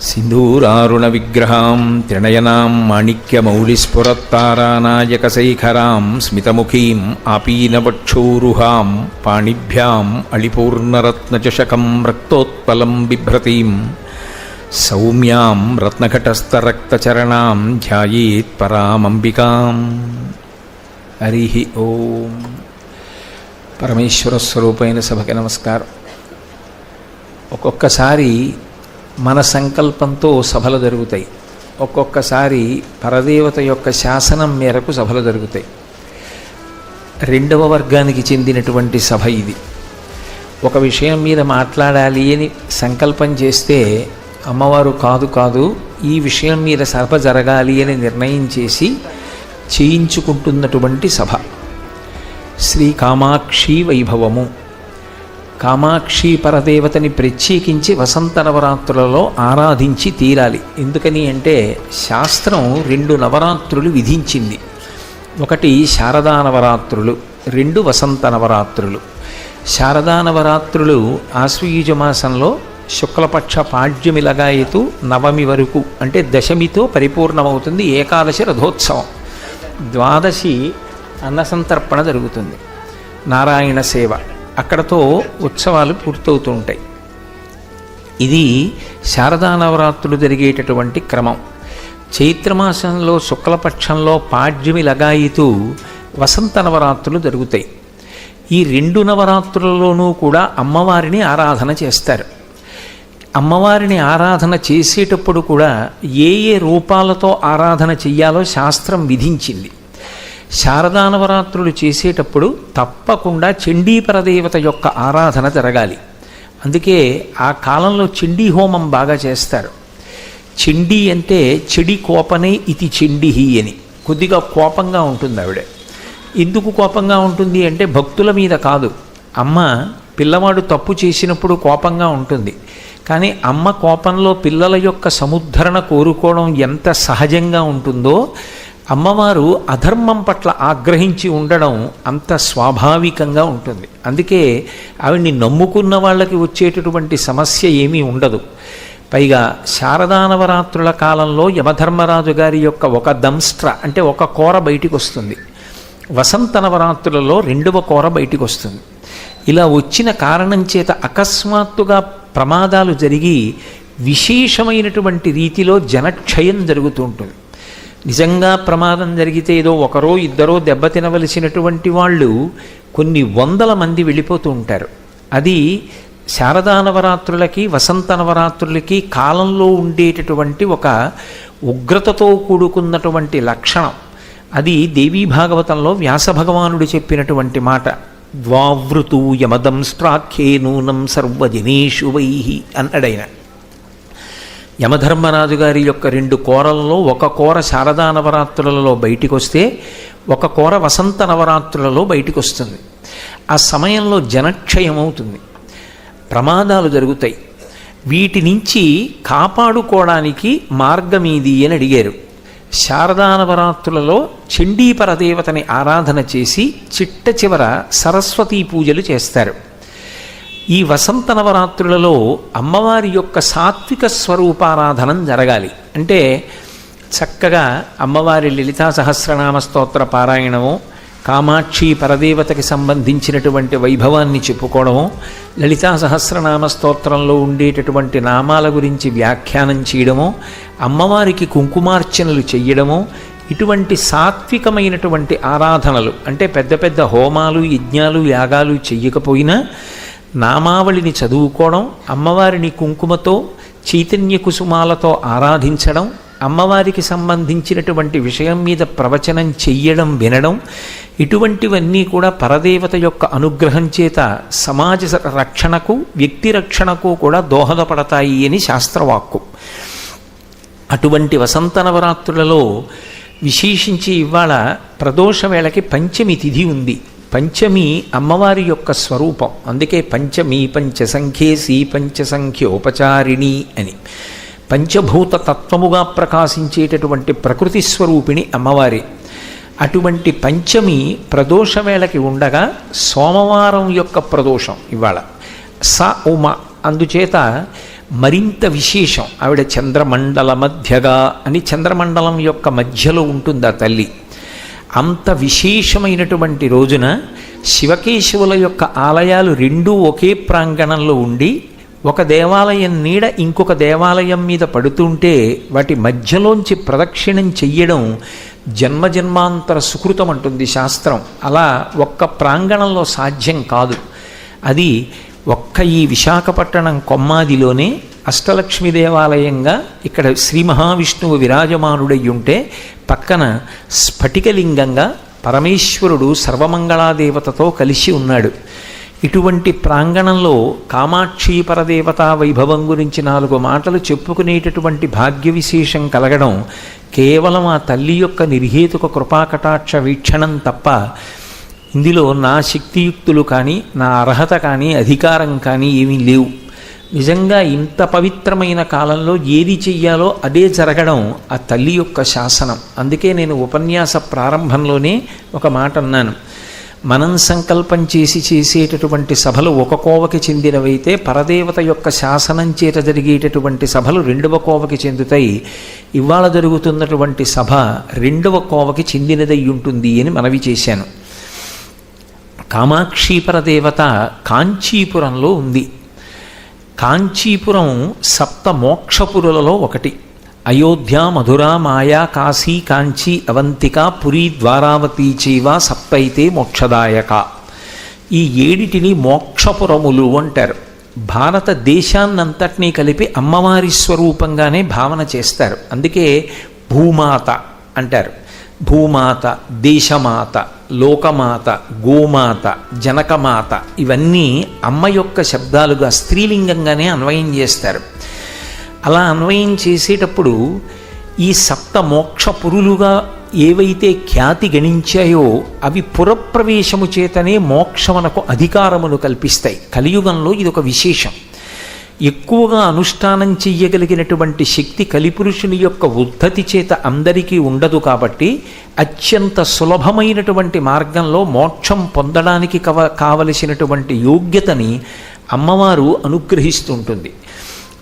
సింధూరారుణ విగ్రహాం త్రినయనాం మాణిక్యమౌళిస్ఫురత్తారానాయకశైఖరాం స్మితముఖీం ఆపీనవక్షోరుహాం పాణిభ్యాం అళిపూర్ణరత్నచషకం రక్తోత్పలం బిభ్రతీం సౌమ్యాం రత్నఘటస్థరక్తచరణాం ధ్యాయేత్ పరామంబికాం. హరి ఓం. పరమేశ్వర స్వరూపైన సభకి నమస్కారం. ఒక్కొక్కసారి మన సంకల్పంతో సభలు జరుగుతాయి, ఒక్కొక్కసారి పరదేవత యొక్క శాసనం మేరకు సభలు జరుగుతాయి. రెండవ వర్గానికి చెందినటువంటి సభ ఇది. ఒక విషయం మీద మాట్లాడాలి అని సంకల్పం చేస్తే అమ్మవారు కాదు ఈ విషయం మీద సభ జరగాలి అని నిర్ణయం చేసి చేయించుకుంటున్నటువంటి సభ శ్రీ కామాక్షి వైభవము. కామాక్షి పరదేవతని ప్రత్యేకించి వసంత నవరాత్రులలో ఆరాధించి తీరాలి. ఎందుకని అంటే శాస్త్రం 2 నవరాత్రులు విధించింది. ఒకటి శారదా నవరాత్రులు, 2 వసంత నవరాత్రులు. శారదా నవరాత్రులు ఆశ్వయుజ మాసంలో శుక్లపక్ష పాడ్యమి లగాయతు నవమి వరకు, అంటే దశమితో పరిపూర్ణమవుతుంది. ఏకాదశి రథోత్సవం, ద్వాదశి అన్నసంతర్పణ జరుగుతుంది, నారాయణ సేవ, అక్కడతో ఉత్సవాలు పూర్తవుతూ ఉంటాయి. ఇది శారదా నవరాత్రులు జరిగేటటువంటి క్రమం. చైత్రమాసంలో శుక్లపక్షంలో పాడ్యమి లగాయితూ వసంత నవరాత్రులు జరుగుతాయి. ఈ 2 నవరాత్రులలోనూ కూడా అమ్మవారిని ఆరాధన చేస్తారు. అమ్మవారిని ఆరాధన చేసేటప్పుడు కూడా ఏ రూపాలతో ఆరాధన చెయ్యాలో శాస్త్రం విధించింది. శారదా నవరాత్రులు చేసేటప్పుడు తప్పకుండా చండీపరదేవత యొక్క ఆరాధన జరగాలి. అందుకే ఆ కాలంలో చండీ హోమం బాగా చేస్తారు. చండీ అంటే చెడి కోపనే ఇది చండిహి అని, కొద్దిగా కోపంగా ఉంటుంది ఆవిడ. ఎందుకు కోపంగా ఉంటుంది అంటే భక్తుల మీద కాదు. అమ్మ పిల్లవాడు తప్పు చేసినప్పుడు కోపంగా ఉంటుంది, కానీ అమ్మ కోపంలో పిల్లల యొక్క సముద్ధరణ కోరుకోవడం ఎంత సహజంగా ఉంటుందో అమ్మవారు అధర్మం పట్ల ఆగ్రహించి ఉండడం అంత స్వాభావికంగా ఉంటుంది. అందుకే ఆవిడ్ని నమ్ముకున్న వాళ్ళకి వచ్చేటటువంటి సమస్య ఏమీ ఉండదు. పైగా శారదా నవరాత్రుల కాలంలో యమధర్మరాజు గారి యొక్క ఒక దంస్ట్ర అంటే ఒక కోర బయటికి వస్తుంది. వసంత నవరాత్రులలో 2వ కోర బయటికి వస్తుంది. ఇలా వచ్చిన కారణం చేత అకస్మాత్తుగా ప్రమాదాలు జరిగి విశేషమైనటువంటి రీతిలో జనక్షయం జరుగుతూ ఉంటుంది. నిజంగా ప్రమాదం జరిగితే ఏదో ఒకరో ఇద్దరో దెబ్బతినవలసినటువంటి వాళ్ళు కొన్ని 100 మంది వెళ్ళిపోతూ ఉంటారు. అది శారదా నవరాత్రులకి వసంత నవరాత్రులకి కాలంలో ఉండేటటువంటి ఒక ఉగ్రతతో కూడుకున్నటువంటి లక్షణం. అది దేవీ భాగవతంలో వ్యాస భగవానుడు చెప్పినటువంటి మాట. ద్వావృతు యమదంస్ట్రాఖ్యే నూనం సర్వజనేషు వైహి అన్నాడైన. యమధర్మరాజు గారి యొక్క 2 కోరలలో ఒక కోర శారదా నవరాత్రులలో బయటికి వస్తే ఒక కోర వసంత నవరాత్రులలో బయటికి వస్తుంది. ఆ సమయంలో జనక్షయం అవుతుంది, ప్రమాదాలు జరుగుతాయి. వీటి నుంచి కాపాడుకోవడానికి మార్గమేది అని అడిగారు. శారదా నవరాత్రులలో చండీపరదేవతని ఆరాధన చేసి చిట్ట చివర సరస్వతీ పూజలు చేస్తారు. ఈ వసంత నవరాత్రులలో అమ్మవారి యొక్క సాత్విక స్వరూపారాధనం జరగాలి. అంటే చక్కగా అమ్మవారి లలితా సహస్రనామ స్తోత్ర పారాయణము, కామాక్షి పరదేవతకి సంబంధించినటువంటి వైభవాన్ని చెప్పుకోవడము, లలితా సహస్రనామ స్తోత్రంలో ఉండేటటువంటి నామాల గురించి వ్యాఖ్యానం చేయడము, అమ్మవారికి కుంకుమార్చనలు చెయ్యడము, ఇటువంటి సాత్వికమైనటువంటి ఆరాధనలు, అంటే పెద్ద పెద్ద హోమాలు యజ్ఞాలు యాగాలు చెయ్యకపోయినా నామావళిని చదువుకోవడం, అమ్మవారిని కుంకుమతో చైతన్య కుసుమాలతో ఆరాధించడం, అమ్మవారికి సంబంధించినటువంటి విషయం మీద ప్రవచనం చెయ్యడం వినడం, ఇటువంటివన్నీ కూడా పరదేవత యొక్క అనుగ్రహం చేత సమాజ రక్షణకు వ్యక్తి రక్షణకు కూడా దోహదపడతాయి అని శాస్త్రవాక్కు. అటువంటి వసంత నవరాత్రులలో విశేషించి ఇవాళ ప్రదోష వేళకి పంచమి తిథి ఉంది. పంచమి అమ్మవారి యొక్క స్వరూపం. అందుకే పంచమి పంచసంఖ్యేసి పంచసంఖ్యోపచారిణి అని. పంచభూత తత్వముగా ప్రకాశించేటటువంటి ప్రకృతి స్వరూపిణి అమ్మవారి. అటువంటి పంచమి ప్రదోష వేళకి ఉండగా సోమవారం యొక్క ప్రదోషం ఇవాళ స ఉమ. అందుచేత మరింత విశేషం. ఆవిడ చంద్రమండల మధ్యగా అని చంద్రమండలం యొక్క మధ్యలో ఉంటుంది ఆ తల్లి. అంత విశేషమైనటువంటి రోజున శివకేశవుల యొక్క ఆలయాలు రెండూ ఒకే ప్రాంగణంలో ఉండి ఒక దేవాలయం నీడ ఇంకొక దేవాలయం మీద పడుతుంటే వాటి మధ్యలోంచి ప్రదక్షిణం చెయ్యడం జన్మజన్మాంతర సుకృతం అంటుంది శాస్త్రం. అలా ఒక్క ప్రాంగణంలో సాధ్యం కాదు. అది ఒక్క ఈ విశాఖపట్టణం కొమ్మాదిలోనే అష్టలక్ష్మి దేవాలయంగా ఇక్కడ శ్రీ మహావిష్ణువు విరాజమానుడై ఉంటే పక్కన స్ఫటికలింగంగా పరమేశ్వరుడు సర్వమంగళాదేవతతో కలిసి ఉన్నాడు. ఇటువంటి ప్రాంగణంలో కామాక్షి పరదేవతా వైభవం గురించి 4 మాటలు చెప్పుకునేటటువంటి భాగ్య విశేషం కలగడం కేవలం ఆ తల్లి యొక్క నిర్హేతుక కృపాకటాక్ష వీక్షణం తప్ప ఇందులో నా శక్తియుక్తులు కానీ నా అర్హత కానీ అధికారం కానీ ఏమీ లేవు. నిజంగా ఇంత పవిత్రమైన కాలంలో ఏది చెయ్యాలో అదే జరగడం ఆ తల్లి యొక్క శాసనం. అందుకే నేను ఉపన్యాస ప్రారంభంలోనే ఒక మాట అన్నాను. మనం సంకల్పం చేసేటటువంటి సభలు ఒక కోవకి చెందినవైతే పరదేవత యొక్క శాసనం చేత జరిగేటటువంటి సభలు 2వ కోవకి చెందుతాయి. ఇవాళ జరుగుతున్నటువంటి సభ 2వ కోవకి చెందినదై ఉంటుంది అని మనవి చేశాను. కామాక్షి పరదేవత కాంచీపురంలో ఉంది. కాంచీపురం 7 మోక్షపురులలో ఒకటి. అయోధ్య, మధుర, మాయా, కాశీ, కాంచీ, అవంతిక, పురి, ద్వారావతి చైవ సప్తైతే మోక్షదాయక. ఈ 7 మోక్షపురములు అంటారు. భారతదేశాన్నంతటినీ కలిపి అమ్మవారి స్వరూపంగానే భావన చేస్తారు. అందుకే భూమాత అంటారు. భూమాత, దేశమాత, లోకమాత, గోమాత, జనకమాత ఇవన్నీ అమ్మ యొక్క శబ్దాలుగా స్త్రీలింగంగానే అన్వయం చేస్తారు. అలా అన్వయం చేసేటప్పుడు ఈ 7 మోక్షపురులుగా ఏవైతే ఖ్యాతి గణించాయో అవి పురప్రవేశము చేతనే మోక్షమునకు అధికారమును కల్పిస్తాయి. కలియుగంలో ఇదొక విశేషం. ఎక్కువగా అనుష్ఠానం చెయ్యగలిగినటువంటి శక్తి కలిపురుషుని యొక్క ఉద్ధతి చేత అందరికీ ఉండదు. కాబట్టి అత్యంత సులభమైనటువంటి మార్గంలో మోక్షం పొందడానికి కావలసినటువంటి యోగ్యతని అమ్మవారు అనుగ్రహిస్తుంటుంది.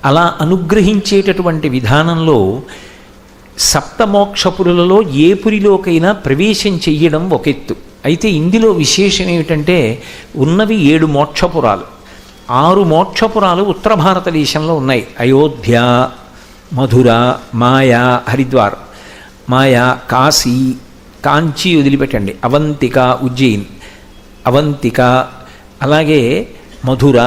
అలా అనుగ్రహించేటటువంటి విధానంలో 7 మోక్షపురులలో ఏ పురిలోకైనా ప్రవేశం చెయ్యడం ఒక ఎత్తు. అయితే ఇందులో విశేషం ఏమిటంటే ఉన్నవి 7 మోక్షపురాలు. 6 మోక్షపురాలు ఉత్తర భారతదేశంలో ఉన్నాయి. అయోధ్య, మధుర, మాయా, హరిద్వార్, మాయా, కాశీ, కాంచీ వదిలిపెట్టండి, అవంతిక, ఉజ్జయిన్, అవంతిక, అలాగే మధుర,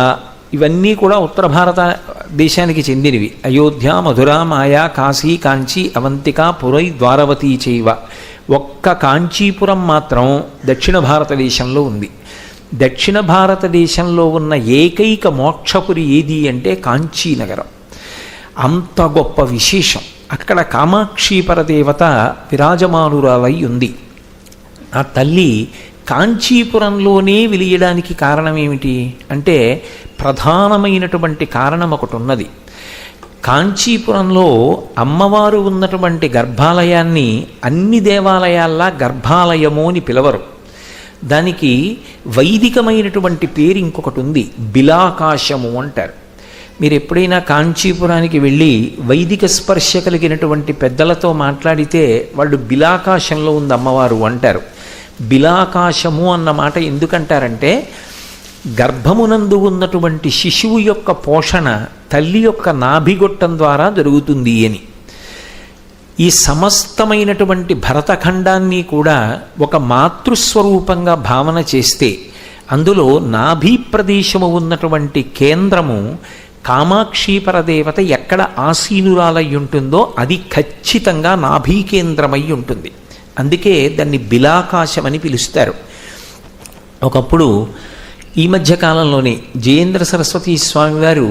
ఇవన్నీ కూడా ఉత్తర భారతదేశానికి చెందినవి. అయోధ్య, మధుర, మాయా, కాశీ, కాంచీ, అవంతిక, పురై, ద్వారవతి చైవ. ఒక్క కాంచీపురం మాత్రం దక్షిణ భారతదేశంలో ఉంది. దక్షిణ భారతదేశంలో ఉన్న ఏకైక మోక్షపురి ఏది అంటే కాంచీనగరం. అంత గొప్ప విశేషం. అక్కడ కామాక్షి పరదేవత విరాజమానురాలై ఉంది. ఆ తల్లి కాంచీపురంలోనే వెలియడానికి కారణం ఏమిటి అంటే ప్రధానమైనటువంటి కారణం ఒకటి ఉన్నది. కాంచీపురంలో అమ్మవారు ఉన్నటువంటి గర్భాలయాన్ని అన్ని దేవాలయాల్లా గర్భాలయము అని పిలవరు. దానికి వైదికమైనటువంటి పేరు ఇంకొకటి ఉంది, బిలాకాశము అంటారు. మీరు ఎప్పుడైనా కాంచీపురానికి వెళ్ళి వైదిక స్పర్శ కలిగినటువంటి పెద్దలతో మాట్లాడితే వాళ్ళు బిలాకాశంలో ఉంది అమ్మవారు అంటారు. బిలాకాశము అన్న మాట ఎందుకంటారంటే గర్భమునందు ఉన్నటువంటి శిశువు యొక్క పోషణ తల్లి యొక్క నాభిగొట్టం ద్వారా జరుగుతుంది అని. ఈ సమస్తమైనటువంటి భరతఖండాన్ని కూడా ఒక మాతృస్వరూపంగా భావన చేస్తే అందులో నాభీ ప్రదేశము ఉన్నటువంటి కేంద్రము కామాక్షి పరదేవత ఎక్కడ ఆసీనురాలై ఉంటుందో అది ఖచ్చితంగా నాభీ కేంద్రమై ఉంటుంది. అందుకే దాన్ని బిలాకాశం అని పిలుస్తారు. ఒకప్పుడు ఈ మధ్యకాలంలోనే జయేంద్ర సరస్వతి స్వామివారు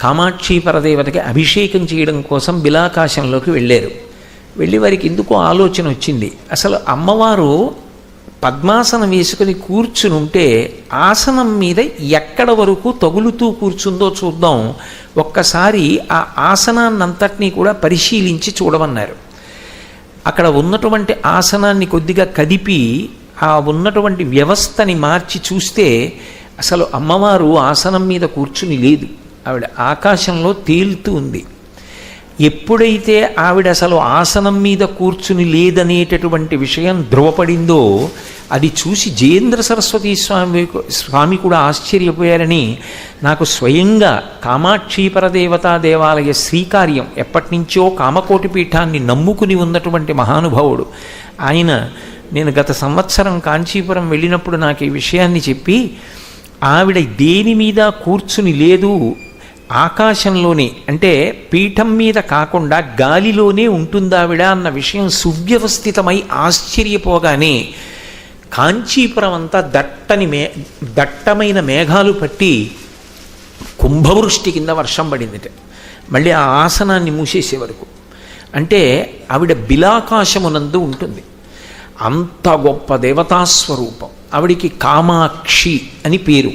కామాక్షి పరదేవతకి అభిషేకం చేయడం కోసం బిలాకాశంలోకి వెళ్ళారు. వెళ్ళి వారికి ఎందుకో ఆలోచన వచ్చింది, అసలు అమ్మవారు పద్మాసనం వేసుకుని కూర్చుని ఉంటే ఆసనం మీద ఎక్కడ వరకు తగులుతూ కూర్చుందో చూద్దాం, ఒక్కసారి ఆ ఆసనాన్నంతటినీ కూడా పరిశీలించి చూడమన్నారు. అక్కడ ఉన్నటువంటి ఆసనాన్ని కొద్దిగా కదిపి ఆ ఉన్నటువంటి వ్యవస్థని మార్చి చూస్తే అసలు అమ్మవారు ఆసనం మీద కూర్చుని లేదు. ఆవిడ ఆకాశంలో తేలుతూ ఉంది. ఎప్పుడైతే ఆవిడ అసలు ఆసనం మీద కూర్చుని లేదనేటటువంటి విషయం ధృవపడిందో అది చూసి జయేంద్ర సరస్వతి స్వామి కూడా ఆశ్చర్యపోయారని నాకు స్వయంగా కామాక్షి పరదేవతా దేవాలయ శ్రీకార్యం ఎప్పటి నుంచో కామకోటి పీఠాన్ని నమ్ముకుని ఉన్నటువంటి మహానుభావుడు ఆయన, నేను గత సంవత్సరం కాంచీపురం వెళ్ళినప్పుడు నాకు ఈ విషయాన్ని చెప్పి, ఆవిడ దేని మీద కూర్చుని లేదు, ఆకాశంలోనే అంటే పీఠం మీద కాకుండా గాలిలోనే ఉంటుందావిడ అన్న విషయం సువ్యవస్థితమై ఆశ్చర్యపోగానే కాంచీపురం అంతా దట్టమైన మేఘాలు పట్టి కుంభవృష్టి కింద వర్షం పడిందిట. మళ్ళీ ఆ ఆసనాన్ని మూసేసే వరకు. అంటే ఆవిడ బిలాకాశమునందు ఉంటుంది. అంత గొప్ప దేవతాస్వరూపం. ఆవిడికి కామాక్షి అని పేరు.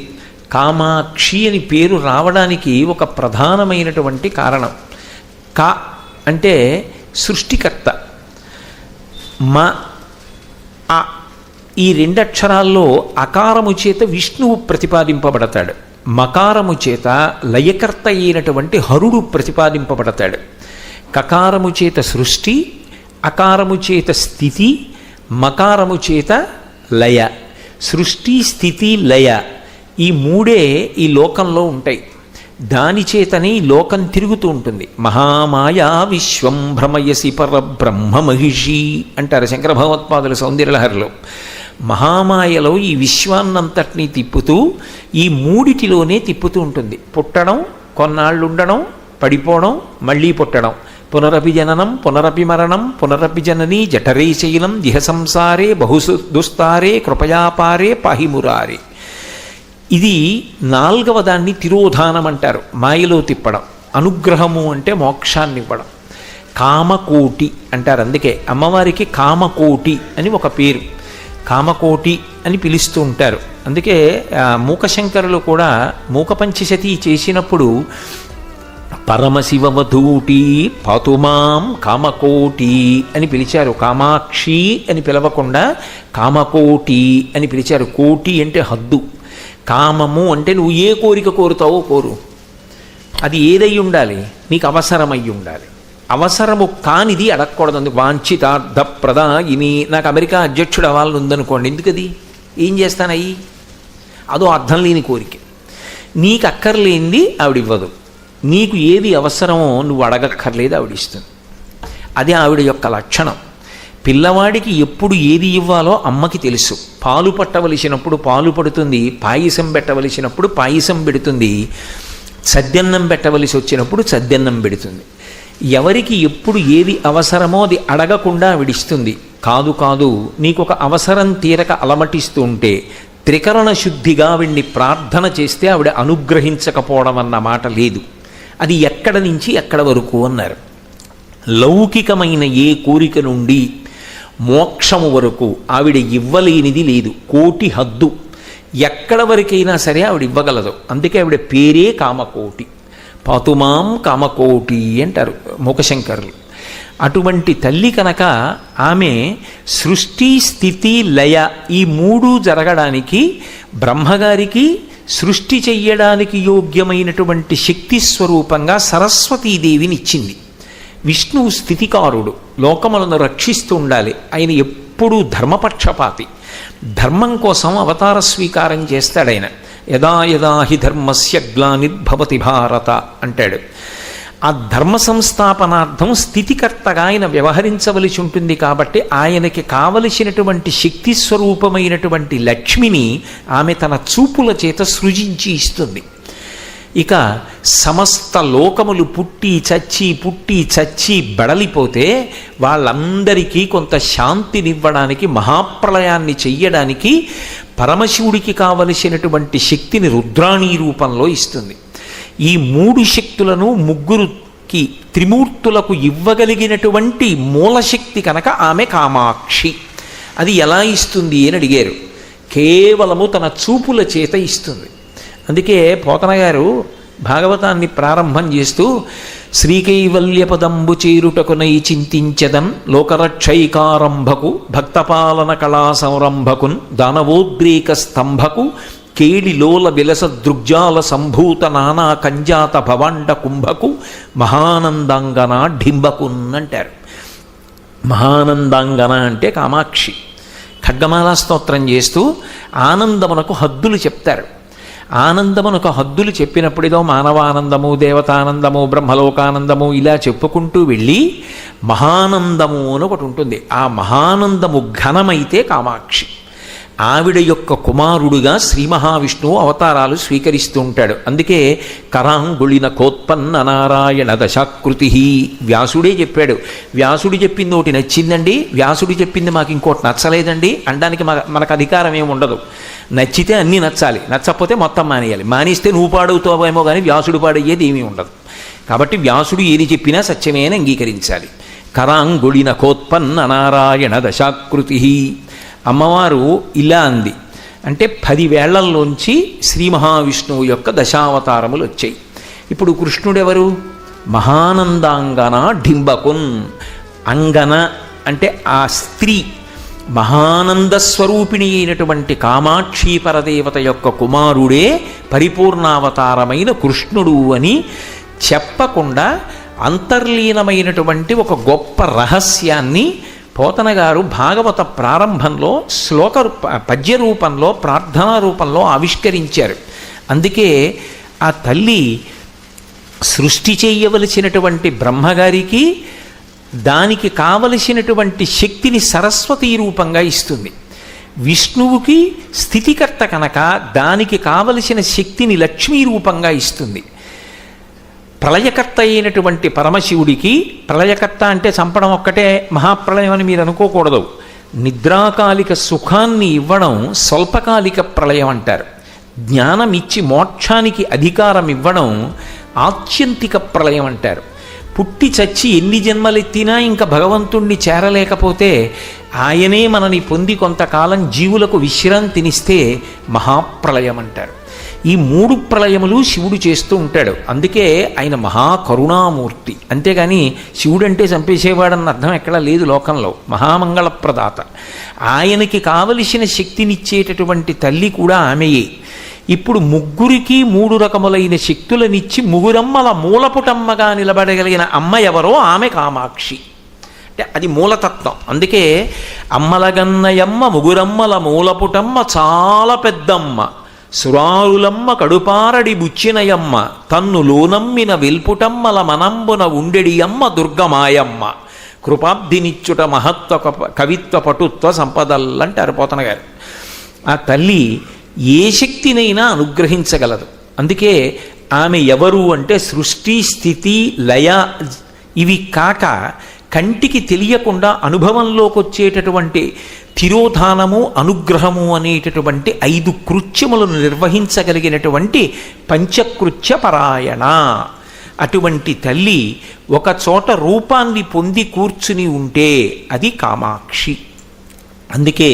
కామాక్షి అని పేరు రావడానికి ఒక ప్రధానమైనటువంటి కారణం. కా అంటే సృష్టికర్త, మ ఆ ఈ రెండక్షరాల్లో అకారము చేత విష్ణువు ప్రతిపాదింపబడతాడు, మకారము చేత లయకర్త అయినటువంటి హరుడు ప్రతిపాదింపబడతాడు. కకారము చేత సృష్టి, అకారము చేత స్థితి, మకారము చేత లయ. సృష్టి, స్థితి, లయ ఈ మూడే ఈ లోకంలో ఉంటాయి. దాని చేతనే ఈ లోకం తిరుగుతూ ఉంటుంది. మహామాయా విశ్వం భ్రమయసి పరబ్రహ్మ మహిషి అంటారు శంకర భగవత్పాదుల సౌందర్యలహరిలో. మహామాయలో ఈ విశ్వాన్నంతటినీ తిప్పుతూ ఈ మూడిటిలోనే తిప్పుతూ ఉంటుంది. పుట్టడం, కొన్నాళ్ళు ఉండడం, పడిపోవడం, మళ్ళీ పుట్టడం, పునరపి జననం పునరపి మరణం పునరపి జననీ జఠరే శైలం దిహ సంసారే బహుసు దుస్తారే కృపయాపారే పాహిమురారే. ఇది నాల్గవ దాన్ని తిరోధానం అంటారు, మాయలో తిప్పడం. అనుగ్రహము అంటే మోక్షాన్ని ఇవ్వడం. కామకోటి అంటారు, అందుకే అమ్మవారికి కామకోటి అని ఒక పేరు. కామకోటి అని పిలుస్తూ ఉంటారు. అందుకే మూకశంకరులు కూడా మూకపంచశతి చేసినప్పుడు పరమశివవధూటి పాతుమాం కామకోటి అని పిలిచారు. కామాక్షి అని పిలవకుండా కామకోటి అని పిలిచారు. కోటి అంటే హద్దు. కామము అంటే నువ్వు ఏ కోరిక కోరుతావో కోరు, అది ఏదై ఉండాలి, నీకు అవసరమై ఉండాలి. అవసరము కానిది అడగకూడదు. వాంఛితార్థ ప్రదాయిని, నాకు అమెరికా అధ్యక్షుడు అవ్వాలని ఉందనుకోండి, ఎందుకది ఏం చేస్తానయ్యి, అదో అర్థం లేని కోరిక. నీకు అక్కర్లేనిది ఆవిడివ్వదు, నీకు ఏది అవసరమో నువ్వు అడగక్కర్లేదు, ఆవిడిస్తుంది. అది ఆవిడ యొక్క లక్షణం. పిల్లవాడికి ఎప్పుడు ఏది ఇవ్వాలో అమ్మకి తెలుసు. పాలు పట్టవలసినప్పుడు పాలు పడుతుంది, పాయసం పెట్టవలసినప్పుడు పాయసం పెడుతుంది, సద్దన్నం పెట్టవలసి వచ్చినప్పుడు సద్దన్నం పెడుతుంది. ఎవరికి ఎప్పుడు ఏది అవసరమో అది అడగకుండా ఆవిడిస్తుంది. కాదు కాదు, నీకు ఒక అవసరం తీరక అలమటిస్తూ ఉంటే త్రికరణ శుద్ధిగా ఆవిడ్ని ప్రార్థన చేస్తే ఆవిడ అనుగ్రహించకపోవడం అన్న మాట లేదు. అది ఎక్కడ నుంచి ఎక్కడ వరకు అన్నారు. లౌకికమైన ఏ కోరిక నుండి మోక్షము వరకు ఆవిడ ఇవ్వలేనిది లేదు. కోటి హద్దు, ఎక్కడ వరకైనా సరే ఆవిడ ఇవ్వగలదు. అందుకే ఆవిడ పేరే కామకోటి. పాతుమాం కామకోటి అంటారు మూకశంకరులు. అటువంటి తల్లి కనుక ఆమె సృష్టి స్థితి లయ ఈ మూడు జరగడానికి బ్రహ్మగారికి సృష్టి చెయ్యడానికి యోగ్యమైనటువంటి శక్తి స్వరూపంగా సరస్వతీదేవినిచ్చింది. విష్ణువు స్థితికారుడు, లోకములను రక్షిస్తూ ఉండాలి. ఆయన ఎప్పుడూ ధర్మపక్షపాతి, ధర్మం కోసం అవతార స్వీకారం చేస్తాడు ఆయన. యదా యదా హి ధర్మస్య గ్లానిర్భవతి భారత అంటాడు. ఆ ధర్మ సంస్థాపనార్థం స్థితికర్తగా ఆయన వ్యవహరించవలసి ఉంటుంది. కాబట్టి ఆయనకి కావలసినటువంటి శక్తి స్వరూపమైనటువంటి లక్ష్మిని ఆమె తన చూపుల చేత సృజించి ఇస్తుంది. ఇక సమస్త లోకములు పుట్టి చచ్చి బడలిపోతే వాళ్ళందరికీ కొంత శాంతినివ్వడానికి, మహాప్రళయాన్ని చెయ్యడానికి పరమశివుడికి కావలసినటువంటి శక్తిని రుద్రాణీ రూపంలో ఇస్తుంది. ఈ మూడు శక్తులను ముగ్గురుకి త్రిమూర్తులకు ఇవ్వగలిగినటువంటి మూలశక్తి కనుక ఆమె కామాక్షి. అది ఎలా ఇస్తుంది అని అడిగారు. కేవలము తన చూపుల చేత ఇస్తుంది. అందుకే పోతన గారు భాగవతాన్ని ప్రారంభం చేస్తూ శ్రీకైవల్యపదంబు చేరుటకునై చింతించదన్ లోకరక్షైకారంభకు భక్తపాలన కళా సంరంభకున్ దానవోద్రేక స్తంభకు కేళిలోల విలస దృగ్జాల సంభూత నానా కంజాత భవాండ కుంభకు మహానందాంగన ఢింబకున్ అంటారు. మహానందాంగన అంటే కామాక్షి. ఖడ్గమాలా స్తోత్రం చేస్తూ ఆనందమునకు హద్దులు చెప్తారు. ఆనందమునకు హద్దులు చెప్పినప్పుడు ఏదో మానవానందము, దేవతానందము, బ్రహ్మలోకానందము ఇలా చెప్పుకుంటూ వెళ్ళి మహానందము అని ఒకటి ఉంటుంది. ఆ మహానందము ఘనమైతే కామాక్షి. ఆవిడ యొక్క కుమారుడుగా శ్రీ మహావిష్ణువు అవతారాలు స్వీకరిస్తూ ఉంటాడు. అందుకే కరాంగుళిన కోత్పన్న నారాయణ దశాకృతి వ్యాసుడే చెప్పాడు. వ్యాసుడు చెప్పింది ఒకటి నచ్చిందండి, వ్యాసుడు చెప్పింది మాకు ఇంకోటి నచ్చలేదండి అనడానికి మనకు అధికారం ఏమి ఉండదు. నచ్చితే అన్నీ నచ్చాలి, నచ్చకపోతే మొత్తం మానేయాలి. మానేస్తే నువ్వు పాడవుతావేమో కానీ వ్యాసుడు పాడయ్యేది ఏమీ ఉండదు. కాబట్టి వ్యాసుడు ఏది చెప్పినా సత్యమే అని అంగీకరించాలి. కరాంగుళిన కోత్పన్న నారాయణ దశాకృతి. అమ్మవారు ఇలా అంది అంటే 10 వేళ్లల్లోంచి శ్రీ మహావిష్ణువు యొక్క దశావతారములు వచ్చాయి. ఇప్పుడు కృష్ణుడెవరు? మహానందాంగన ఢింబకున్. అంగన అంటే ఆ స్త్రీ, మహానంద స్వరూపిణి అయినటువంటి కామాక్షి పరదేవత యొక్క కుమారుడే పరిపూర్ణావతారమైన కృష్ణుడు అని చెప్పకుండా అంతర్లీనమైనటువంటి ఒక గొప్ప రహస్యాన్ని పోతన గారు భాగవత ప్రారంభంలో పద్య రూపంలో, ప్రార్థనా రూపంలో ఆవిష్కరించారు. అందుకే ఆ తల్లి సృష్టి చేయవలసినటువంటి బ్రహ్మగారికి దానికి కావలసినటువంటి శక్తిని సరస్వతీ రూపంగా ఇస్తుంది. విష్ణువుకి స్థితికర్త కనుక దానికి కావలసిన శక్తిని లక్ష్మీ రూపంగా ఇస్తుంది. ప్రళయకర్త అయినటువంటి పరమశివుడికి, ప్రళయకర్త అంటే చంపడం ఒక్కటే మహాప్రళయం అని మీరు అనుకోకూడదు. నిద్రాకాలిక సుఖాన్ని ఇవ్వడం స్వల్పకాలిక ప్రళయం అంటారు. జ్ఞానం ఇచ్చి మోక్షానికి అధికారం ఇవ్వడం ఆత్యంతిక ప్రళయం అంటారు. పుట్టి చచ్చి ఎన్ని జన్మలెత్తినా ఇంకా భగవంతుణ్ణి చేరలేకపోతే ఆయనే మనని పొంది కొంతకాలం జీవులకు విశ్రాంతినిస్తే మహాప్రళయం అంటారు. ఈ 3 ప్రళయములు శివుడు చేస్తూ ఉంటాడు. అందుకే ఆయన మహాకరుణామూర్తి. అంతేగాని శివుడంటే చంపేసేవాడన్న అర్థం ఎక్కడా లేదు లోకంలో. మహామంగళప్రదాత. ఆయనకి కావలసిన శక్తినిచ్చేటటువంటి తల్లి కూడా ఆమెయే. ఇప్పుడు ముగ్గురికి 3 రకములైన శక్తులనిచ్చి ముగురమ్మల మూలపుటమ్మగా నిలబడగలిగిన అమ్మ ఎవరో ఆమె కామాక్షి. అంటే అది మూలతత్వం. అందుకే అమ్మలగన్నయమ్మ ముగురమ్మల మూలపుటమ్మ చాలా పెద్దమ్మ, సురారులమ్మ కడుపారడి బుచ్చినయమ్మ, తన్ను లోనమ్మిన వెల్పుటమ్మల మనంబున ఉండెడియమ్మ దుర్గమాయమ్మ, కృపాబ్ధినిచ్చుట మహత్వ కవిత్వ పటుత్వ సంపదల్లంటారు పోతన గారు. ఆ తల్లి ఏ శక్తినైనా అనుగ్రహించగలదు. అందుకే ఆమె ఎవరు అంటే సృష్టి, స్థితి, లయ ఇవి కాక కంటికి తెలియకుండా అనుభవంలోకి వచ్చేటటువంటి తిరోధానము, అనుగ్రహము అనేటటువంటి 5 కృత్యములను నిర్వహించగలిగినటువంటి పంచకృత్య పరాయణ. అటువంటి తల్లి ఒక చోట రూపాన్ని పొంది కూర్చుని ఉంటే అది కామాక్షి. అందుకే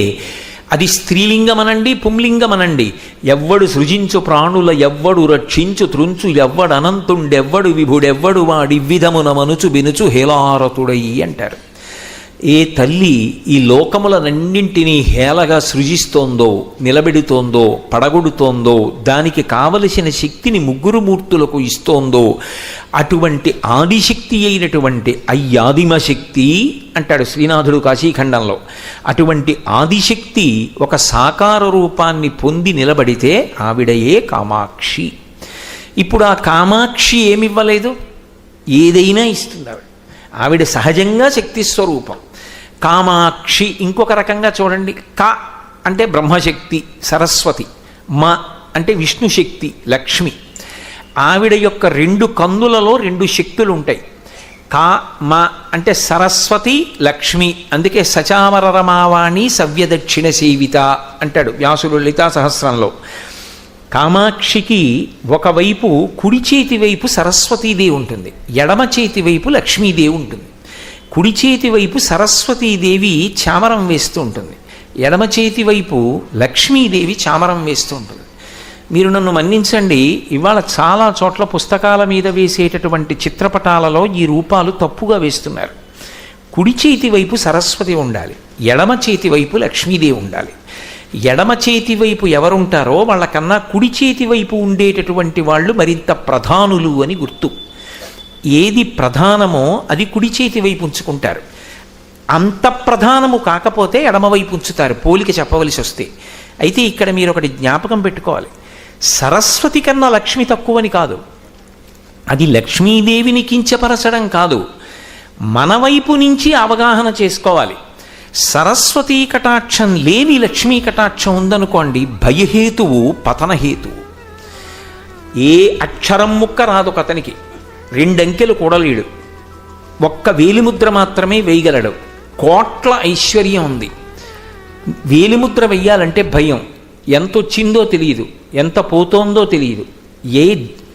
అది స్త్రీలింగమనండి, పుంలింగమనండి. ఎవ్వడు సృజించు ప్రాణుల ఎవ్వడు రక్షించు త్రుంచు ఎవ్వడనంతుండెవ్వడు విభుడెవ్వడు వాడివ్విధమున మనుచు బినుచు హేలారతుడయి అంటారు. ఏ తల్లి ఈ లోకములనన్నింటినీ హేళగా సృజిస్తోందో, నిలబెడుతోందో, పడగొడుతోందో, దానికి కావలసిన శక్తిని 3 మూర్తులకు ఇస్తోందో, అటువంటి ఆదిశక్తి అయినటువంటి అయ్యాదిమశక్తి అంటాడు శ్రీనాథుడు కాశీఖండంలో. అటువంటి ఆదిశక్తి ఒక సాకార రూపాన్ని పొంది నిలబడితే ఆవిడయే కామాక్షి. ఇప్పుడు ఆ కామాక్షి ఏమివ్వలేదు? ఏదైనా ఇస్తుంది ఆవిడ. ఆవిడ సహజంగా శక్తి స్వరూపం. కామాక్షి ఇంకొక రకంగా చూడండి. క అంటే బ్రహ్మశక్తి సరస్వతి, మ అంటే విష్ణుశక్తి లక్ష్మి. ఆవిడ యొక్క 2 కన్నులలో 2 శక్తులు ఉంటాయి. కా మ అంటే సరస్వతి లక్ష్మి. అందుకే సచామర రమావాణి సవ్యదక్షిణ సేవిత అంటాడు వ్యాసుడు లలితా సహస్రంలో. కామాక్షికి ఒకవైపు కుడి చేతి వైపు సరస్వతీదేవి ఉంటుంది, ఎడమ చేతి వైపు లక్ష్మీదేవి ఉంటుంది. కుడి చేతి వైపు సరస్వతీదేవి చామరం వేస్తూ ఉంటుంది, ఎడమ చేతి వైపు లక్ష్మీదేవి చామరం వేస్తూ ఉంటుంది. మీరు నన్ను మన్నించండి, ఇవాళ చాలా చోట్ల పుస్తకాల మీద వేసేటటువంటి చిత్రపటాలలో ఈ రూపాలు తప్పుగా వేస్తున్నారు. కుడి చేతి వైపు సరస్వతి ఉండాలి, ఎడమ చేతి వైపు లక్ష్మీదేవి ఉండాలి. ఎడమ చేతి వైపు ఎవరుంటారో వాళ్ళకన్నా కుడి చేతి వైపు ఉండేటటువంటి వాళ్ళు మరింత ప్రధానులు అని గుర్తు. ఏది ప్రధానమో అది కుడి చేతి వైపు ఉంచుకుంటారు. అంత ప్రధానము కాకపోతే ఎడమవైపు ఉంచుతారు, పోలిక చెప్పవలసి వస్తే. అయితే ఇక్కడ మీరు ఒకటి జ్ఞాపకం పెట్టుకోవాలి, సరస్వతి కన్నా లక్ష్మి తక్కువని కాదు, అది లక్ష్మీదేవిని కించపరచడం కాదు, మన వైపు నుంచి అవగాహన చేసుకోవాలి. సరస్వతీ కటాక్షం లేని లక్ష్మీ కటాక్షం ఉందనుకోండి, భయహేతువు పతనహేతువు. ఏ అక్షరం ముక్క రాదు అతనికి, 2 అంకెలు కూడలేడు, ఒక్క వేలిముద్ర మాత్రమే వేయగలడు. కోట్ల ఐశ్వర్యం ఉంది, వేలిముద్ర వెయ్యాలంటే భయం. ఎంత వచ్చిందో తెలియదు, ఎంత పోతోందో తెలియదు, ఏ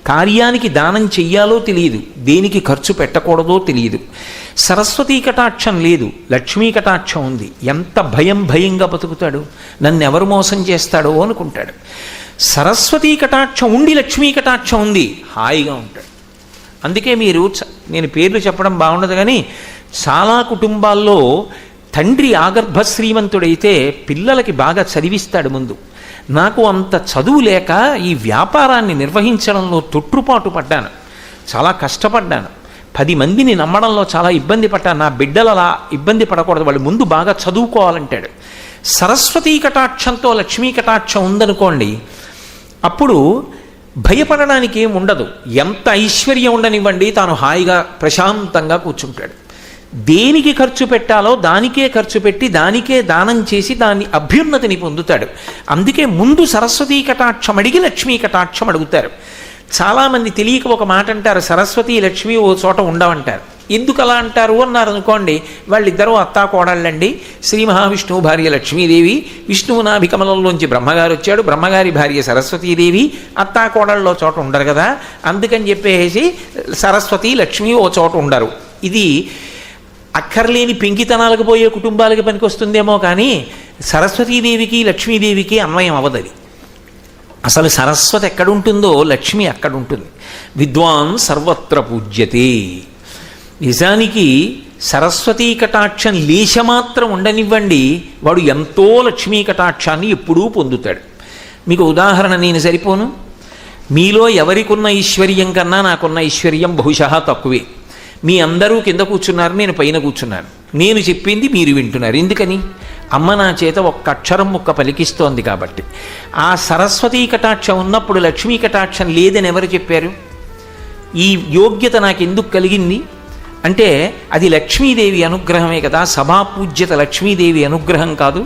కార్యానికి దానం చెయ్యాలో తెలియదు, దేనికి ఖర్చు పెట్టకూడదో తెలియదు. సరస్వతీ కటాక్షం లేదు, లక్ష్మీ కటాక్షం ఉంది, ఎంత భయంగా బతుకుతాడు, నన్ను ఎవరు మోసం చేస్తాడో అనుకుంటాడు. సరస్వతీ కటాక్షం ఉండి లక్ష్మీ కటాక్షం ఉంది, హాయిగా ఉంటాడు. అందుకే మీరు, నేను పేర్లు చెప్పడం బాగుండదు కానీ, చాలా కుటుంబాల్లో తండ్రి ఆగర్భ శ్రీమంతుడైతే పిల్లలకి బాగా చదివిస్తాడు ముందు. నాకు అంత చదువు లేక ఈ వ్యాపారాన్ని నిర్వహించడంలో తొట్టుపాటు పడ్డాను, చాలా కష్టపడ్డాను, 10 మందిని నమ్మడంలో చాలా ఇబ్బంది పడ్డాను, నా బిడ్డలు అలా ఇబ్బంది పడకూడదు, వాళ్ళు ముందు బాగా చదువుకోవాలంటాడు. సరస్వతీ కటాక్షంతో లక్ష్మీ కటాక్షం ఉందనుకోండి, అప్పుడు భయపడడానికి ఏం ఉండదు. ఎంత ఐశ్వర్యం ఉండనివ్వండి, తాను హాయిగా ప్రశాంతంగా కూర్చుంటాడు. దేనికి ఖర్చు పెట్టాలో దానికే ఖర్చు పెట్టి, దానికే దానం చేసి దాన్ని అభ్యున్నతిని పొందుతాడు. అందుకే ముందు సరస్వతీ కటాక్షం అడిగి లక్ష్మీ కటాక్షం అడుగుతారు. చాలామంది తెలియక ఒక మాట అంటారు, సరస్వతి లక్ష్మి ఓ చోట ఉండవంటారు. ఎందుకు అలా అంటారు అన్నారు అనుకోండి, వాళ్ళిద్దరూ అత్తా కోడళ్ళండి, శ్రీ మహావిష్ణువు భార్య లక్ష్మీదేవి, విష్ణువు నాభికమలంలోంచి బ్రహ్మగారు వచ్చాడు, బ్రహ్మగారి భార్య సరస్వతీదేవి, అత్తా కోడళ్ళలో చోట ఉండరు కదా, అందుకని చెప్పేసి సరస్వతి లక్ష్మి ఓ చోట ఉండరు. ఇది అక్కర్లేని పెంకితనాలకు పోయే కుటుంబాలకి పనికొస్తుందేమో కానీ సరస్వతీదేవికి లక్ష్మీదేవికి అన్వయం అవ్వదది. అసలు సరస్వతి ఎక్కడుంటుందో లక్ష్మి అక్కడ ఉంటుంది. విద్వాన్ సర్వత్ర పూజ్యతే. నిజానికి సరస్వతీ కటాక్షం లేశమాత్రం ఉండనివ్వండి, వాడు ఎంతో లక్ష్మీ కటాక్షాన్ని ఎప్పుడూ పొందుతాడు. మీకు ఉదాహరణ నేను సరిపోను. మీలో ఎవరికున్న ఐశ్వర్యం కన్నా నాకున్న ఐశ్వర్యం బహుశా తక్కువే. మీ అందరూ కింద కూర్చున్నారు, నేను పైన కూర్చున్నాను, నేను చెప్పింది మీరు వింటున్నారు. ఎందుకని? అమ్మ నా చేత ఒక్క అక్షరం ముక్క పలికిస్తోంది కాబట్టి. ఆ సరస్వతీ కటాక్షం ఉన్నప్పుడు లక్ష్మీ కటాక్షం లేదని ఎవరు చెప్పారు? ఈ యోగ్యత నాకు ఎందుకు కలిగింది అంటే అది లక్ష్మీదేవి అనుగ్రహమే కదా. సభాపూజ్యత లక్ష్మీదేవి అనుగ్రహం కాదు,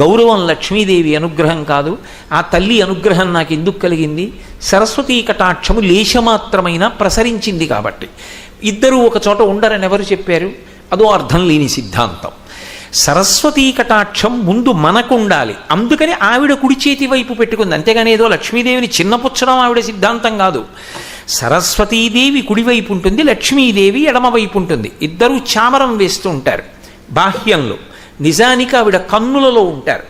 గౌరవం లక్ష్మీదేవి అనుగ్రహం కాదు. ఆ తల్లి అనుగ్రహం నాకు ఎందుకు కలిగింది? సరస్వతీ కటాక్షము లేశమాత్రమైన ప్రసరించింది కాబట్టి. ఇద్దరూ ఒక చోట ఉండరని ఎవరు చెప్పారు? అదో అర్థం లేని సిద్ధాంతం. సరస్వతీ కటాక్షం ముందు మనకు ఉండాలి, అందుకని ఆవిడ కుడి చేతి వైపు పెట్టుకుంది. అంతేగాని ఏదో లక్ష్మీదేవిని చిన్నపుచ్చడం ఆవిడ సిద్ధాంతం కాదు. సరస్వతీదేవి కుడివైపు ఉంటుంది, లక్ష్మీదేవి ఎడమవైపు ఉంటుంది. ఇద్దరూ చామరం వేస్తూ ఉంటారు బాహ్యంలో. నిజానికి ఆవిడ కన్నులలో ఉంటారు.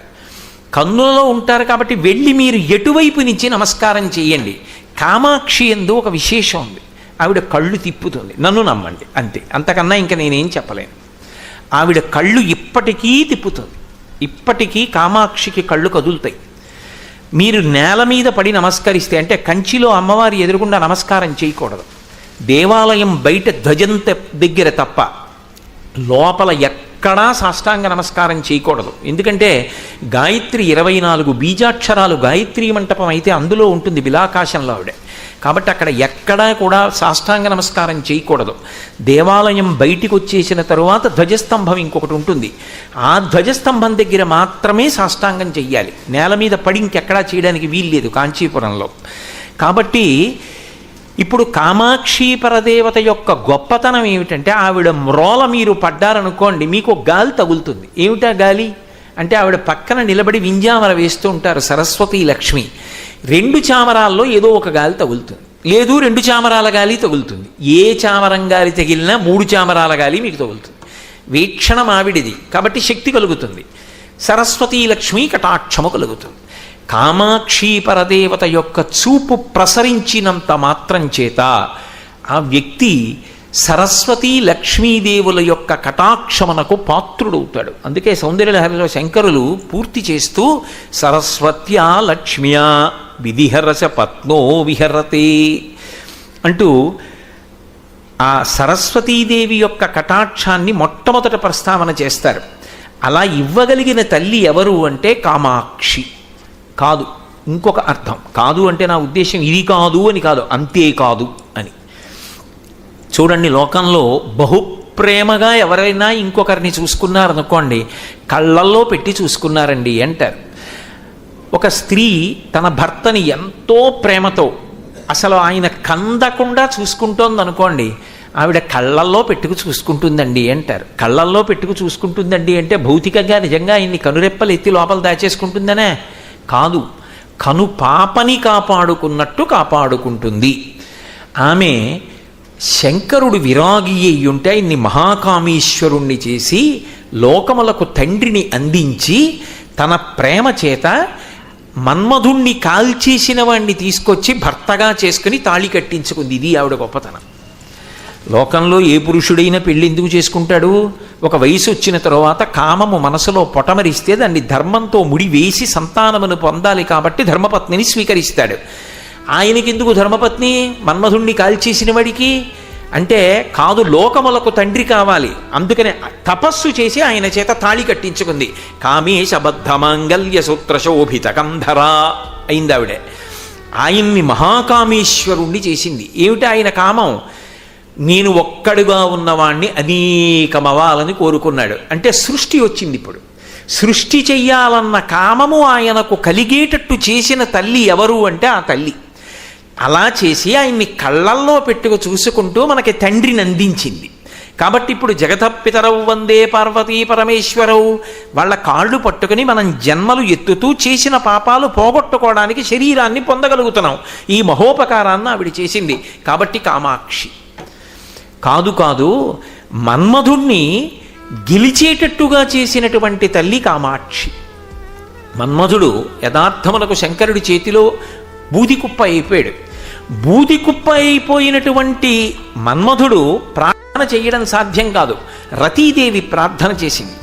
కన్నులలో ఉంటారు కాబట్టి వెళ్ళి మీరు ఎటువైపు నుంచి నమస్కారం చేయండి. కామాక్షి యందు ఒక విశేషం ఉంది, ఆవిడ కళ్ళు తిప్పుతుంది. నన్ను నమ్మండి, అంతే, అంతకన్నా ఇంకా నేనేం చెప్పలేను. ఆవిడ కళ్ళు ఇప్పటికీ తిప్పుతుంది, ఇప్పటికీ కామాక్షికి కళ్ళు కదులుతాయి. మీరు నేల మీద పడి నమస్కరిస్తే, అంటే కంచిలో అమ్మవారి ఎదురుగుండా నమస్కారం చేయకూడదు. దేవాలయం బయట ధ్వజం దగ్గర తప్ప లోపల ఎక్కడా సాష్టాంగ నమస్కారం చేయకూడదు. ఎందుకంటే గాయత్రి 24 బీజాక్షరాలు గాయత్రీ మంటపం అయితే అందులో ఉంటుంది బిలాకాశంలో ఆవిడ. కాబట్టి అక్కడ ఎక్కడా కూడా సాష్టాంగ నమస్కారం చేయకూడదు. దేవాలయం బయటికి వచ్చేసిన తరువాత ధ్వజస్తంభం ఇంకొకటి ఉంటుంది, ఆ ధ్వజస్తంభం దగ్గర మాత్రమే సాష్టాంగం చెయ్యాలి. నేల మీద పడి ఇంకెక్కడా చేయడానికి వీల్లేదు కాంచీపురంలో. కాబట్టి ఇప్పుడు కామాక్షి పరదేవత యొక్క గొప్పతనం ఏమిటంటే, ఆవిడ మ్రోల మీరు పడ్డారనుకోండి, మీకు గాలి తగులుతుంది. ఏమిటా గాలి అంటే, ఆవిడ పక్కన నిలబడి వింజామర వేస్తూ ఉంటారు సరస్వతి లక్ష్మి. 2 చామరాల్లో ఏదో ఒక గాలి తగులుతుంది, లేదు 2 చామరాల గాలి తగులుతుంది. ఏ చామరం గాలి తగిలినా 3 చామరాల గాలి మీకు తగులుతుంది. వీక్షణం ఆవిడిది కాబట్టి శక్తి కలుగుతుంది. సరస్వతీ లక్ష్మి కటాక్షము కలుగుతుంది. కామాక్షి పరదేవత యొక్క చూపు ప్రసరించినంత మాత్రం చేత ఆ వ్యక్తి సరస్వతీ లక్ష్మీదేవుల యొక్క కటాక్షమనకు పాత్రుడవుతాడు. అందుకే సౌందర్యలహరిలో శంకరులు పూర్తి చేస్తూ సరస్వత్యా లక్ష్మ్యా విధిహరస పత్నో విహరతే అంటూ ఆ సరస్వతీదేవి యొక్క కటాక్షాన్ని మొట్టమొదట ప్రస్తావన చేస్తారు. అలా ఇవ్వగలిగిన తల్లి ఎవరు అంటే కామాక్షి. కాదు, ఇంకొక అర్థం. కాదు అంటే నా ఉద్దేశం ఇది కాదు అని కాదు, అంతే కాదు అని. చూడండి, లోకంలో బహుప్రేమగా ఎవరైనా ఇంకొకరిని చూసుకున్నారనుకోండి, కళ్ళల్లో పెట్టి చూసుకున్నారండి అంటారు. ఒక స్త్రీ తన భర్తని ఎంతో ప్రేమతో అసలు ఆయన కందకుండా చూసుకుంటోందనుకోండి, ఆవిడ కళ్ళల్లో పెట్టుకు చూసుకుంటుందండి అంటారు. కళ్ళల్లో పెట్టుకు చూసుకుంటుందండి అంటే భౌతికంగా నిజంగా ఆయన్ని కనురెప్పలు ఎత్తి లోపల దాచేసుకుంటుందనే కాదు, కను పాపని కాపాడుకున్నట్టు కాపాడుకుంటుంది. ఆమె శంకరుడు విరాగి అయ్యుంటే ఆయన్ని మహాకామేశ్వరుణ్ణి చేసి లోకములకు తండ్రిని అందించి తన ప్రేమ చేత మన్మధుణ్ణి కాల్చేసిన వాణ్ణి తీసుకొచ్చి భర్తగా చేసుకుని తాళి కట్టించుకుంది. ఇది ఆవిడ గొప్పతనం. లోకంలో ఏ పురుషుడైనా పెళ్ళి ఎందుకు చేసుకుంటాడు? ఒక వయసు వచ్చిన తరువాత కామము మనసులో పొటమరిస్తే దాన్ని ధర్మంతో ముడివేసి సంతానమును పొందాలి కాబట్టి ధర్మపత్నిని స్వీకరిస్తాడు. ఆయనకెందుకు ధర్మపత్ని? మన్మధుణ్ణి కాల్చేసిన వాడికి అంటే కాదు, లోకములకు తండ్రి కావాలి. అందుకనే తపస్సు చేసి ఆయన చేత తాళి కట్టించుకుంది. కామేశబద్ధమాంగల్య సూత్ర శోభిత కంధరా అయింది ఆవిడే. ఆయన్ని మహాకామేశ్వరుణ్ణి చేసింది. ఏమిటి ఆయన కామం? నేను ఒక్కడుగా ఉన్నవాణ్ణి అనేకమవ్వాలని కోరుకున్నాడు. అంటే సృష్టి వచ్చింది. ఇప్పుడు సృష్టి చెయ్యాలన్న కామము ఆయనకు కలిగేటట్టు చేసిన తల్లి ఎవరు అంటే ఆ తల్లి. అలా చేసి ఆయన్ని కళ్ళల్లో పెట్టుకు చూసుకుంటూ మనకి తండ్రిని అందించింది. కాబట్టి ఇప్పుడు జగతపితరవు వందే పార్వతీ పరమేశ్వరవు వాళ్ళ కాళ్ళు పట్టుకుని మనం జన్మలు ఎత్తుతూ చేసిన పాపాలు పోగొట్టుకోవడానికి శరీరాన్ని పొందగలుగుతున్నాం. ఈ మహోపకారాన్ని ఆవిడ చేసింది. కాబట్టి కామాక్షి. కాదు, మన్మధుణ్ణి గెలిచేటట్టుగా చేసినటువంటి తల్లి కామాక్షి. మన్మధుడు యథార్థములకు శంకరుడి చేతిలో బూదికుప్ప అయిపోయాడు. బూదికుప్ప అయిపోయినటువంటి మన్మధుడు ప్రార్థన చేయడం సాధ్యం కాదు. రతీదేవి ప్రార్థన చేసింది.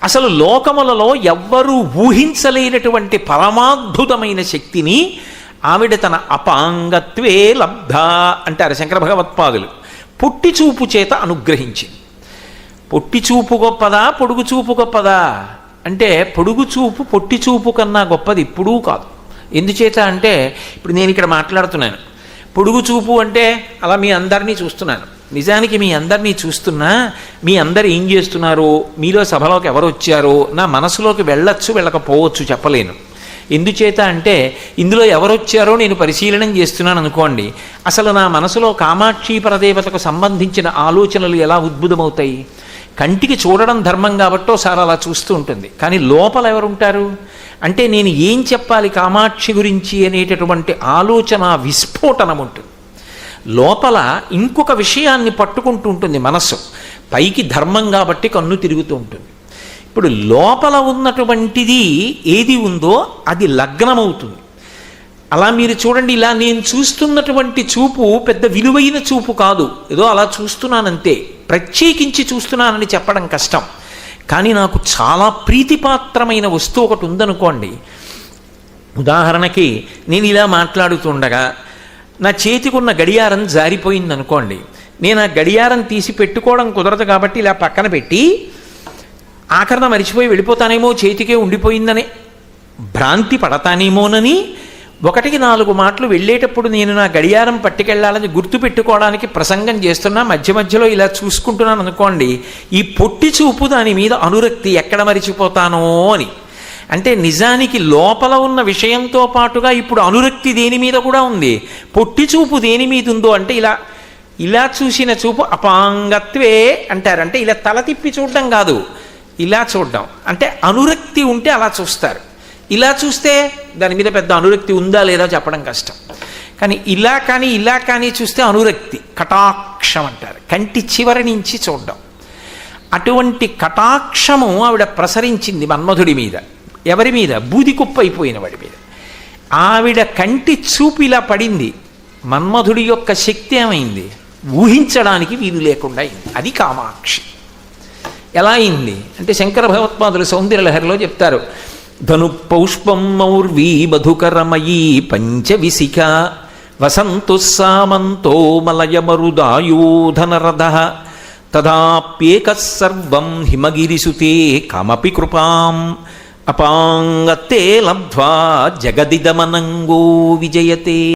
అసలు లోకములలో ఎవ్వరూ ఊహించలేనటువంటి పరమాద్భుతమైన శక్తిని ఆవిడ తన అపాంగత్వే లబ్ధ అంటారు శంకర భగవత్పాదులు. పొట్టి చూపు చేత అనుగ్రహించింది. పొట్టి చూపు గొప్పదా, పొడుగు చూపు గొప్పదా అంటే పొడుగు చూపు పొట్టి చూపు కన్నా గొప్పది ఎప్పుడూ కాదు. ఎందుచేత అంటే ఇప్పుడు నేను ఇక్కడ మాట్లాడుతున్నాను, పొడుగు చూపు అంటే అలా మీ అందరినీ చూస్తున్నాను. నిజానికి మీ అందరినీ చూస్తున్నా మీ అందరు ఏం చేస్తున్నారో, మీలో సభలోకి ఎవరు వచ్చారో నా మనసులోకి వెళ్ళొచ్చు వెళ్ళకపోవచ్చు, చెప్పలేను. ఎందుచేత అంటే ఇందులో ఎవరొచ్చారో నేను పరిశీలనం చేస్తున్నాను అనుకోండి, అసలు నా మనసులో కామాక్షి పరదేవతకు సంబంధించిన ఆలోచనలు ఎలా ఉద్భుతమవుతాయి? కంటికి చూడడం ధర్మం కాబట్టో సార్ అలా చూస్తూ ఉంటుంది. కానీ లోపల ఎవరుంటారు అంటే నేను ఏం చెప్పాలి కామాక్షి గురించి అనేటటువంటి ఆలోచన విస్ఫోటనం ఉంటుంది. లోపల ఇంకొక విషయాన్ని పట్టుకుంటూ ఉంటుంది మనస్సు. పైకి ధర్మం కాబట్టి కన్ను తిరుగుతూ ఉంటుంది. ఇప్పుడు లోపల ఉన్నటువంటిది ఏది ఉందో అది లగ్నమవుతుంది. అలా మీరు చూడండి, ఇలా నేను చూస్తున్నటువంటి చూపు పెద్ద విలువైన చూపు కాదు, ఏదో అలా చూస్తున్నానంతే, ప్రత్యేకించి చూస్తున్నానని చెప్పడం కష్టం. కానీ నాకు చాలా ప్రీతిపాత్రమైన వస్తువు ఒకటి ఉందనుకోండి. ఉదాహరణకి నేను ఇలా మాట్లాడుతుండగా నా చేతికున్న గడియారం జారిపోయిందనుకోండి, నేను ఆ గడియారం తీసి పెట్టుకోవడం కుదరదు కాబట్టి ఇలా పక్కన పెట్టి ఆఖరణ మరిచిపోయి వెళ్ళిపోతానేమో, చేతికే ఉండిపోయిందని భ్రాంతి పడతానేమోనని 1-4 మాటలు వెళ్ళేటప్పుడు నేను నా గడియారం పట్టుకెళ్ళాలని గుర్తు పెట్టుకోవడానికి ప్రసంగం చేస్తున్నా, మధ్య మధ్యలో ఇలా చూసుకుంటున్నాను అనుకోండి, ఈ పొట్టి చూపు దాని మీద అనురక్తి, ఎక్కడ మరిచిపోతానో అని. అంటే నిజానికి లోపల ఉన్న విషయంతో పాటుగా ఇప్పుడు అనురక్తి దేని మీద కూడా ఉంది. పొట్టి చూపు దేని మీద ఉందో అంటే ఇలా చూసిన చూపు అపాంగత్వే అంటారు. అంటే ఇలా తల తిప్పి చూడడం కాదు, ఇలా చూడడం. అంటే అనురక్తి ఉంటే అలా చూస్తారు. ఇలా చూస్తే దాని మీద పెద్ద అనురక్తి ఉందా లేదా చెప్పడం కష్టం. కానీ ఇలా కానీ చూస్తే అనురక్తి, కటాక్షం అంటారు. కంటి చివరి నుంచి చూడడం. అటువంటి కటాక్షము ఆవిడ ప్రసరించింది మన్మధుడి మీద. ఎవరి మీద? బూదికుప్ప అయిపోయిన వాడి మీద. ఆవిడ కంటి చూపు ఇలా పడింది. మన్మధుడి యొక్క శక్తి ఏమైంది? ఊహించడానికి వీలు లేకుండా అయింది. అది కామాక్షి. ఎలా అయింది అంటే శంకర భగవత్పాదులు సౌందర్యలహరిలో చెప్తారు, ధను పౌష్పం మౌర్వీ మధుకరమయీ పంచవిశిఖ వసంతు సామంతో మలయమరుదాయోధనరథ తదాప్యేక సర్వం హిమగిరిసుతే కమపి కృపాం అపాంగతే లబ్ధ్వా జగదిదమనంగో విజయతే.